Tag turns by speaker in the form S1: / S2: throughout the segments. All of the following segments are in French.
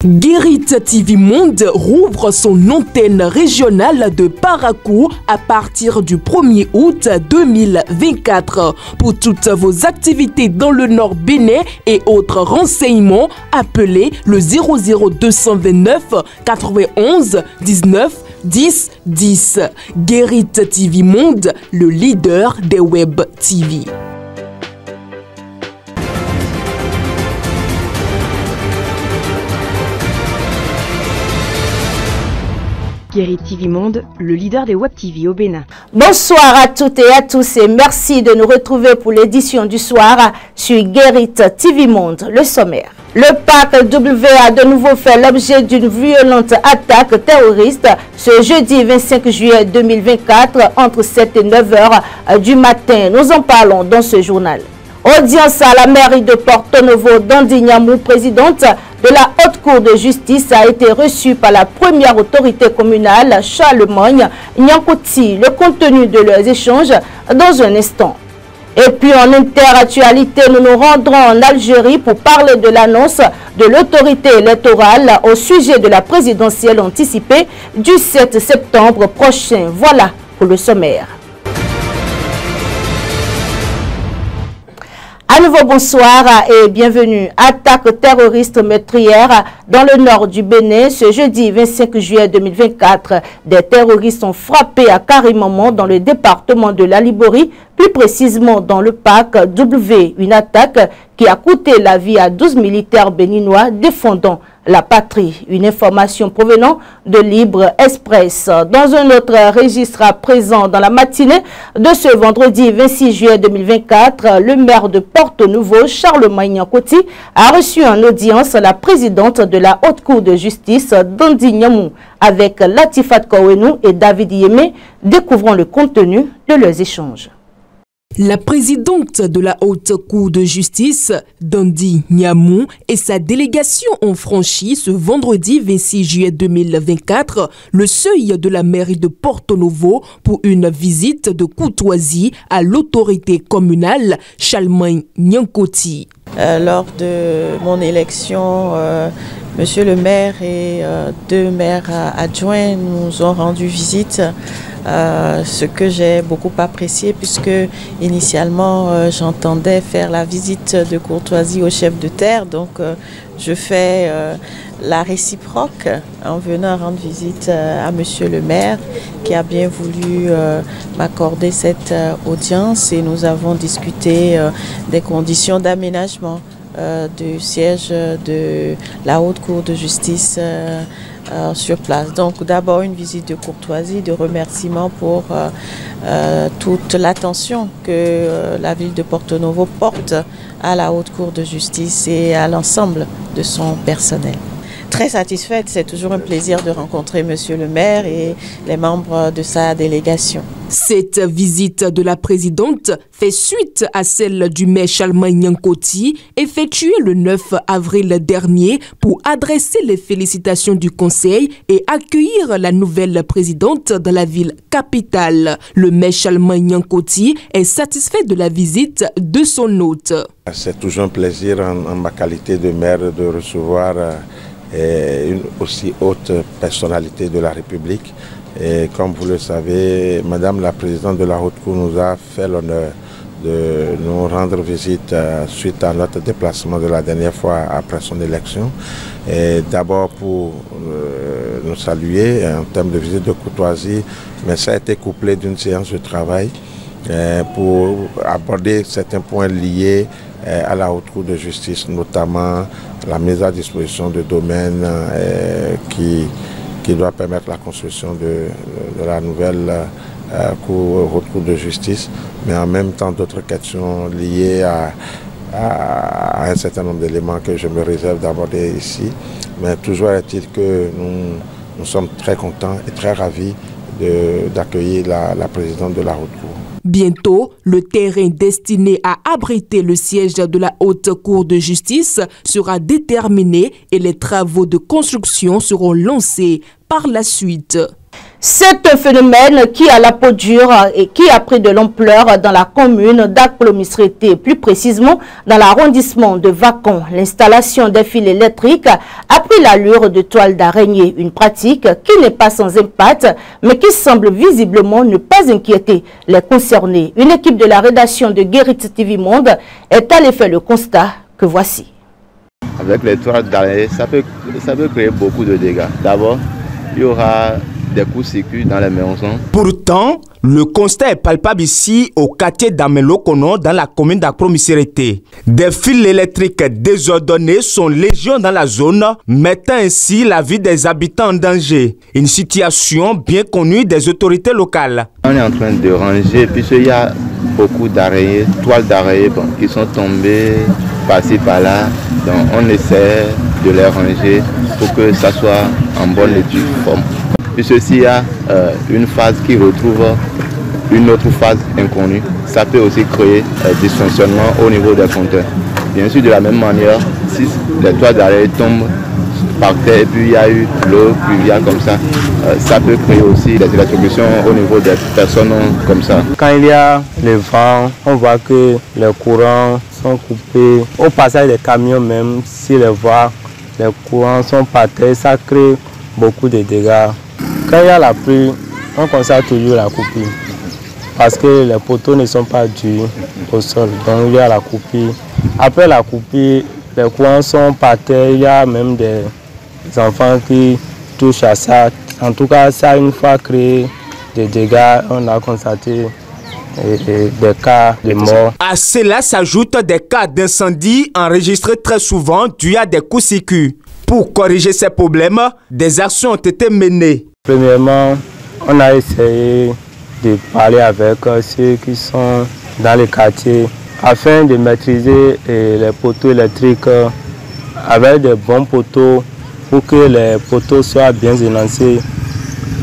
S1: Guérit TV Monde rouvre son antenne régionale de Parakou à partir du 1er août 2024. Pour toutes vos activités dans le Nord Bénin et autres renseignements, appelez le 00229 91 19 10 10. Guérit TV Monde, le leader des Web TV.
S2: Guérit TV Monde, le leader des Web TV au Bénin.
S3: Bonsoir à toutes et à tous et merci de nous retrouver pour l'édition du soir sur Guérit TV Monde, le sommaire. Le parc W a de nouveau fait l'objet d'une violente attaque terroriste ce jeudi 25 juillet 2024 entre 7 et 9 heures du matin. Nous en parlons dans ce journal. Audience à la mairie de Porto Novo d'Andignamou, présidente de la Haute Cour de justice, a été reçue par la première autorité communale, Charlemagne Nyankoti. Le contenu de leurs échanges dans un instant. Et puis en interactualité, nous nous rendrons en Algérie pour parler de l'annonce de l'autorité électorale au sujet de la présidentielle anticipée du 7 septembre prochain. Voilà pour le sommaire. À nouveau bonsoir et bienvenue. Attaque terroriste meurtrière dans le nord du Bénin ce jeudi 25 juillet 2024. Des terroristes ont frappé à Karimamon dans le département de la Liborie, plus précisément dans le parc W. Une attaque qui a coûté la vie à 12 militaires béninois défendant la patrie. Une information provenant de Libre Express. Dans un autre registre à présent dans la matinée de ce vendredi 26 juillet 2024, le maire de Porto Novo, Charlemagne Nyankoti, a reçu en audience la présidente de la Haute Cour de justice d'Andignamou avec Latifat Kouenou et David Yémé. Découvrons le contenu de leurs échanges.
S1: La présidente de la Haute Cour de justice d'Andignamou et sa délégation ont franchi ce vendredi 26 juillet 2024 le seuil de la mairie de Porto Novo pour une visite de courtoisie à l'autorité communale Charlemagne Nyankoti.
S4: Lors de mon élection, monsieur le maire et deux maires adjoints nous ont rendu visite. Ce que j'ai beaucoup apprécié puisque initialement j'entendais faire la visite de courtoisie au chef de terre, donc je fais la réciproque en venant rendre visite à monsieur le maire qui a bien voulu m'accorder cette audience et nous avons discuté des conditions d'aménagement du siège de la Haute Cour de justice sur place. Donc d'abord une visite de courtoisie, de remerciement pour toute l'attention que la ville de Porto Novo porte à la Haute Cour de justice et à l'ensemble de son personnel. Très satisfaite, c'est toujours un plaisir de rencontrer monsieur le maire et les membres de sa délégation.
S1: Cette visite de la présidente fait suite à celle du maire Charlemagne Nyankoti, effectuée le 9 avril dernier pour adresser les félicitations du conseil et accueillir la nouvelle présidente dans la ville capitale. Le maire Charlemagne Nyankoti est satisfait de la visite de son hôte.
S5: C'est toujours un plaisir en ma qualité de maire de recevoir une aussi haute personnalité de la République. Et comme vous le savez, Madame la Présidente de la Haute Cour nous a fait l'honneur de nous rendre visite suite à notre déplacement de la dernière fois après son élection. D'abord pour nous saluer en termes de visite de courtoisie, mais ça a été couplé d'une séance de travail pour aborder certains points liés à la Haute Cour de justice, notamment la mise à disposition de domaines qui doit permettre la construction de la nouvelle Haute Cour de justice, mais en même temps d'autres questions liées à un certain nombre d'éléments que je me réserve d'aborder ici. Mais toujours est-il que nous sommes très contents et très ravis d'accueillir la présidente de la Haute Cour.
S1: Bientôt, le terrain destiné à abriter le siège de la Haute Cour de justice sera déterminé et les travaux de construction seront lancés par la suite.
S3: C'est un phénomène qui a la peau dure et qui a pris de l'ampleur dans la commune d'Akplo-Misrété, plus précisément dans l'arrondissement de Vacon. L'installation des fils électriques a pris l'allure de toile d'araignée, une pratique qui n'est pas sans impact, mais qui semble visiblement ne pas inquiéter les concernés. Une équipe de la rédaction de Guérit TV Monde est allée faire le constat que voici.
S6: Avec les toiles d'araignée, ça peut créer beaucoup de dégâts. D'abord, il y aura des coups-circuits dans les maisons.
S7: Pourtant, le constat est palpable ici au quartier d'Amelokono dans la commune d'Akplo-Misrété. Des fils électriques désordonnés sont légion dans la zone, mettant ainsi la vie des habitants en danger. Une situation bien connue des autorités locales.
S6: On est en train de ranger puisqu'il y a beaucoup d'araignées, toiles d'araignées qui sont tombées par-ci par-là. Donc on essaie de les ranger pour que ça soit en bonne et due forme. Puisque s'il y a une phase qui retrouve une autre phase inconnue, ça peut aussi créer dysfonctionnement au niveau des compteurs. Bien sûr, de la même manière, si les toiles d'araignée tombent par terre et puis il y a eu l'eau pluviale comme ça, ça peut créer aussi des électrocutions au niveau des personnes comme ça.
S8: Quand il y a le vent, on voit que les courants sont coupés. Au passage des camions même, si les courants sont par terre, ça crée beaucoup de dégâts. Quand il y a la pluie, on constate toujours la coupure parce que les poteaux ne sont pas durs au sol, donc il y a la coupure. Après la coupure, les courants sont par terre, il y a même des enfants qui touchent à ça. En tout cas, ça a une fois créé des dégâts, on a constaté des cas de mort.
S7: À cela s'ajoutent des cas d'incendie enregistrés très souvent dû à des coups-circuits. Pour corriger ces problèmes, des actions ont été menées.
S8: Premièrement, on a essayé de parler avec ceux qui sont dans les quartiers afin de maîtriser les poteaux électriques avec des bons poteaux pour que les poteaux soient bien élancés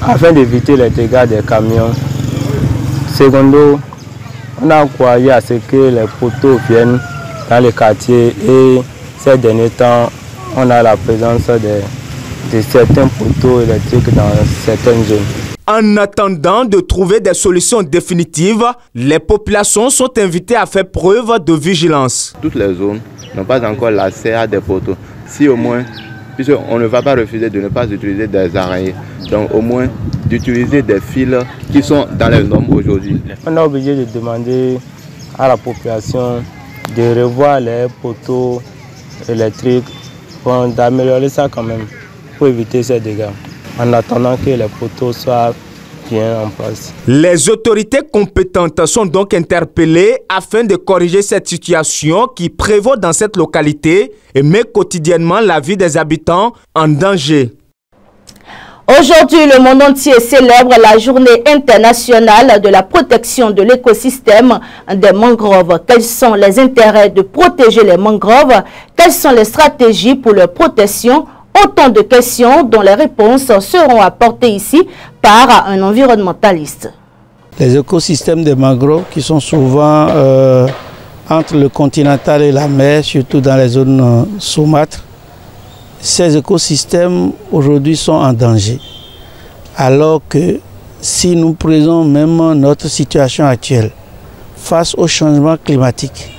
S8: afin d'éviter les dégâts des camions. Secondo, on a encouragé à ce que les poteaux viennent dans les quartiers et ces derniers temps, on a la présence de certains poteaux électriques dans certaines zones.
S7: En attendant de trouver des solutions définitives, les populations sont invitées à faire preuve de vigilance.
S6: Toutes les zones n'ont pas encore l'accès à des poteaux. Si au moins, puisqu'on ne va pas refuser de ne pas utiliser des araignées, donc au moins d'utiliser des fils qui sont dans les normes aujourd'hui.
S8: On est obligé de demander à la population de revoir les poteaux électriques, d'améliorer ça quand même pour éviter ces dégâts, en attendant que les poteaux soient bien en place.
S7: Les autorités compétentes sont donc interpellées afin de corriger cette situation qui prévaut dans cette localité et met quotidiennement la vie des habitants en danger.
S3: Aujourd'hui, le monde entier célèbre la journée internationale de la protection de l'écosystème des mangroves. Quels sont les intérêts de protéger les mangroves? Quelles sont les stratégies pour leur protection? Autant de questions dont les réponses seront apportées ici par un environnementaliste.
S9: Les écosystèmes des mangroves qui sont souvent entre le continental et la mer, surtout dans les zones saumâtres, ces écosystèmes aujourd'hui sont en danger. Alors que si nous prenons même notre situation actuelle face au changement climatique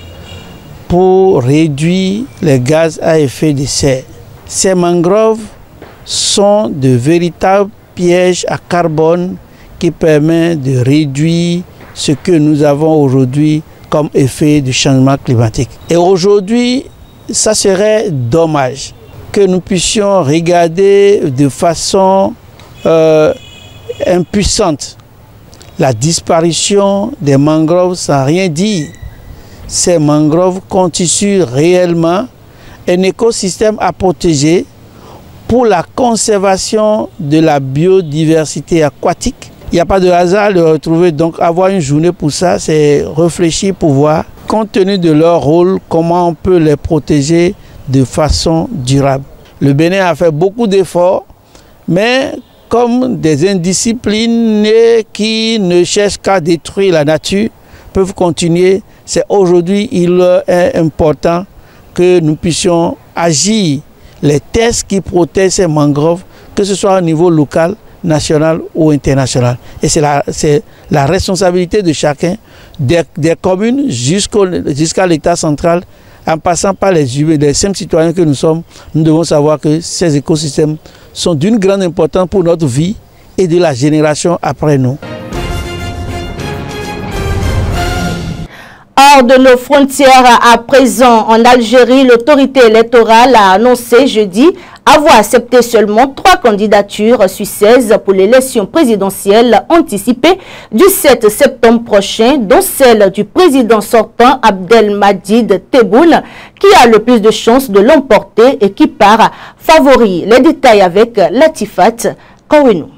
S9: pour réduire les gaz à effet de serre, ces mangroves sont de véritables pièges à carbone qui permettent de réduire ce que nous avons aujourd'hui comme effet du changement climatique. Et aujourd'hui, ça serait dommage que nous puissions regarder de façon impuissante la disparition des mangroves sans rien dire. Ces mangroves constituent réellement un écosystème à protéger pour la conservation de la biodiversité aquatique. Il n'y a pas de hasard de retrouver, donc avoir une journée pour ça, c'est réfléchir pour voir, compte tenu de leur rôle, comment on peut les protéger de façon durable. Le Bénin a fait beaucoup d'efforts, mais comme des indisciplinés qui ne cherchent qu'à détruire la nature peuvent continuer, c'est aujourd'hui il est important que nous puissions agir. Les tests qui protègent ces mangroves, que ce soit au niveau local, national ou international. Et c'est la responsabilité de chacun, des communes jusqu'à l'État central, en passant par les simples citoyens que nous sommes. Nous devons savoir que ces écosystèmes sont d'une grande importance pour notre vie et de la génération après nous.
S3: Hors de nos frontières, à présent en Algérie, l'autorité électorale a annoncé jeudi avoir accepté seulement 3 candidatures sur 16 pour l'élection présidentielle anticipée du 7 septembre prochain, dont celle du président sortant Abdelmadjid Tebboune, qui a le plus de chances de l'emporter et qui part favori. Les détails avec Latifat Kouenou.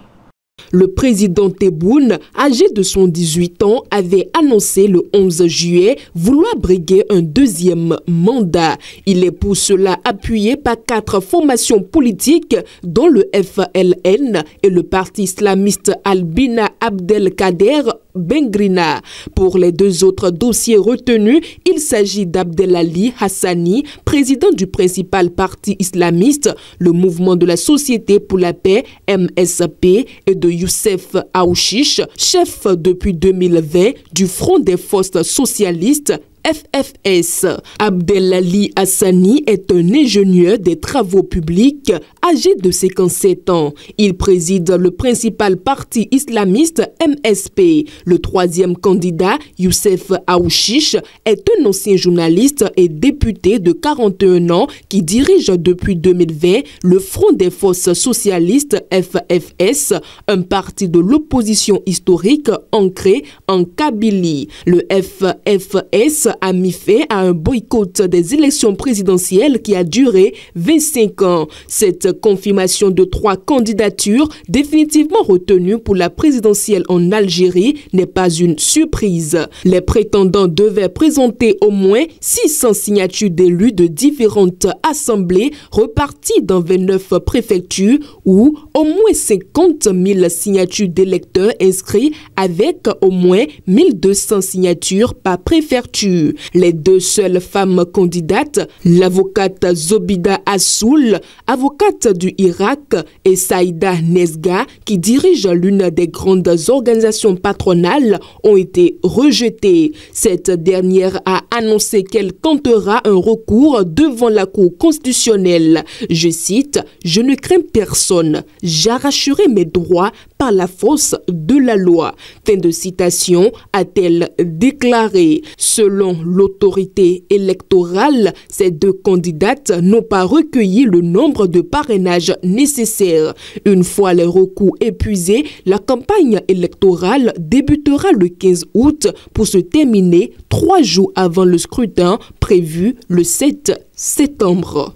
S1: Le président Tebboune, âgé de 78 ans, avait annoncé le 11 juillet vouloir briguer un 2e mandat. Il est pour cela appuyé par 4 formations politiques, dont le FLN et le parti islamiste Al-Bina Abdelkader Bengrina. Pour les 2 autres dossiers retenus, il s'agit d'Abdelali Hassani, président du principal parti islamiste, le Mouvement de la Société pour la Paix, MSP, et de Youssef Aouchiche, chef depuis 2020 du Front des Forces Socialistes, FFS. Abdelali Hassani est un ingénieur des travaux publics âgé de 57 ans. Il préside le principal parti islamiste MSP. Le 3e candidat, Youssef Aouchiche, est un ancien journaliste et député de 41 ans qui dirige depuis 2020 le Front des Forces Socialistes FFS, un parti de l'opposition historique ancré en Kabylie. Le FFS a mis fin à un boycott des élections présidentielles qui a duré 25 ans. Cette confirmation de 3 candidatures définitivement retenues pour la présidentielle en Algérie n'est pas une surprise. Les prétendants devaient présenter au moins 600 signatures d'élus de différentes assemblées reparties dans 29 préfectures ou au moins 50 000 signatures d'électeurs inscrits avec au moins 1200 signatures par préfecture. Les 2 seules femmes candidates, l'avocate Zobida Assoul, avocate du Irak, et Saïda Nesga, qui dirige l'une des grandes organisations patronales, ont été rejetées. Cette dernière a annoncé qu'elle tentera un recours devant la Cour constitutionnelle. Je cite, « Je ne crains personne, j'arracherai mes droits par la force de la loi ». Fin de citation, a-t-elle déclaré. Selon l'autorité électorale, ces 2 candidates n'ont pas recueilli le nombre de parrainages nécessaires. Une fois les recours épuisés, la campagne électorale débutera le 15 août pour se terminer 3 jours avant le scrutin prévu le 7 septembre.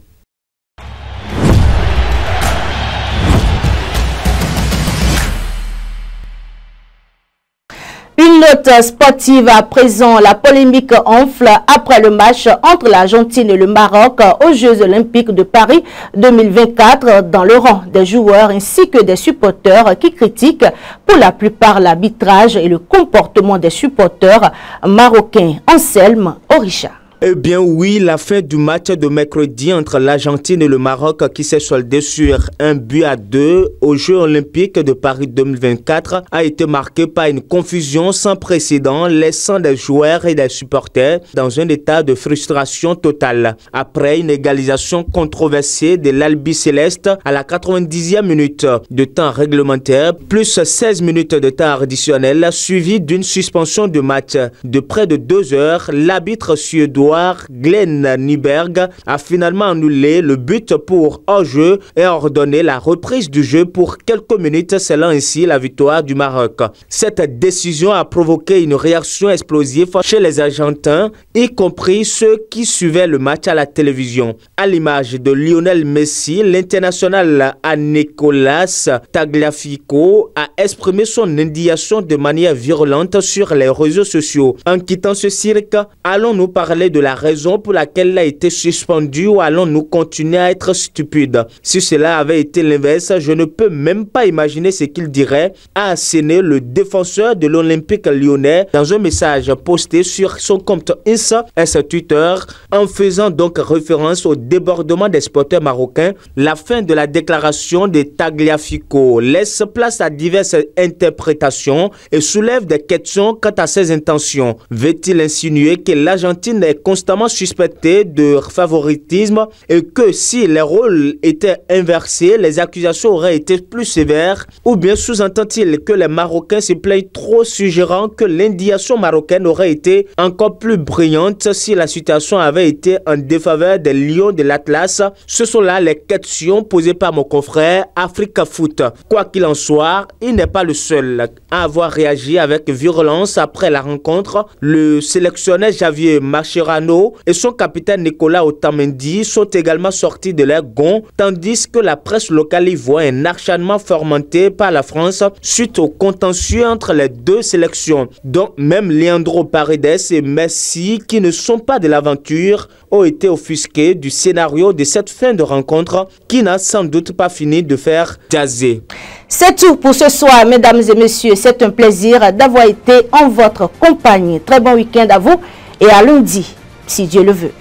S3: Une note sportive à présent, la polémique enfle après le match entre l'Argentine et le Maroc aux Jeux Olympiques de Paris 2024 dans le rang des joueurs ainsi que des supporters qui critiquent pour la plupart l'arbitrage et le comportement des supporters marocains. Anselme Orisha.
S7: Eh bien oui, la fin du match de mercredi entre l'Argentine et le Maroc qui s'est soldé sur 1-2 aux Jeux Olympiques de Paris 2024 a été marquée par une confusion sans précédent, laissant des joueurs et des supporters dans un état de frustration totale. Après une égalisation controversée de l'Albi Céleste à la 90e minute de temps réglementaire, plus 16 minutes de temps additionnel, suivi d'une suspension de match de près de 2 heures, l'arbitre suédois Glenn Nyberg a finalement annulé le but pour hors-jeu et ordonné la reprise du jeu pour quelques minutes, scellant ainsi la victoire du Maroc. Cette décision a provoqué une réaction explosive chez les Argentins, y compris ceux qui suivaient le match à la télévision. À l'image de Lionel Messi, l'international Nicolas Tagliafico a exprimé son indignation de manière virulente sur les réseaux sociaux. En quittant ce cirque, allons-nous parler de de la raison pour laquelle elle a été suspendue ou allons-nous continuer à être stupides? Si cela avait été l'inverse, je ne peux même pas imaginer ce qu'il dirait, a asséné le défenseur de l'Olympique lyonnais dans un message posté sur son compte Insta et sur Twitter, en faisant donc référence au débordement des sporteurs marocains. La fin de la déclaration de Tagliafico laisse place à diverses interprétations et soulève des questions quant à ses intentions. Veut-il insinuer que l'Argentine est constamment suspectée de favoritisme et que si les rôles étaient inversés, les accusations auraient été plus sévères? Ou bien sous-entend-il que les Marocains se plaignent trop, suggérant que l'indignation marocaine aurait été encore plus brillante si la situation avait été en défaveur des Lions de l'Atlas? Ce sont là les questions posées par mon confrère Africa Foot. Quoi qu'il en soit, il n'est pas le seul à avoir réagi avec virulence après la rencontre. Le sélectionneur Javier Mascherano et son capitaine Nicolas Otamendi sont également sortis de leur gonds, tandis que la presse locale y voit un acharnement fomenté par la France suite au contentieux entre les deux sélections, dont même Leandro Paredes et Messi, qui ne sont pas de l'aventure, ont été offusqués du scénario de cette fin de rencontre qui n'a sans doute pas fini de faire jaser.
S3: C'est tout pour ce soir, mesdames et messieurs. C'est un plaisir d'avoir été en votre compagnie. Très bon week-end à vous et à lundi, si Dieu le veut.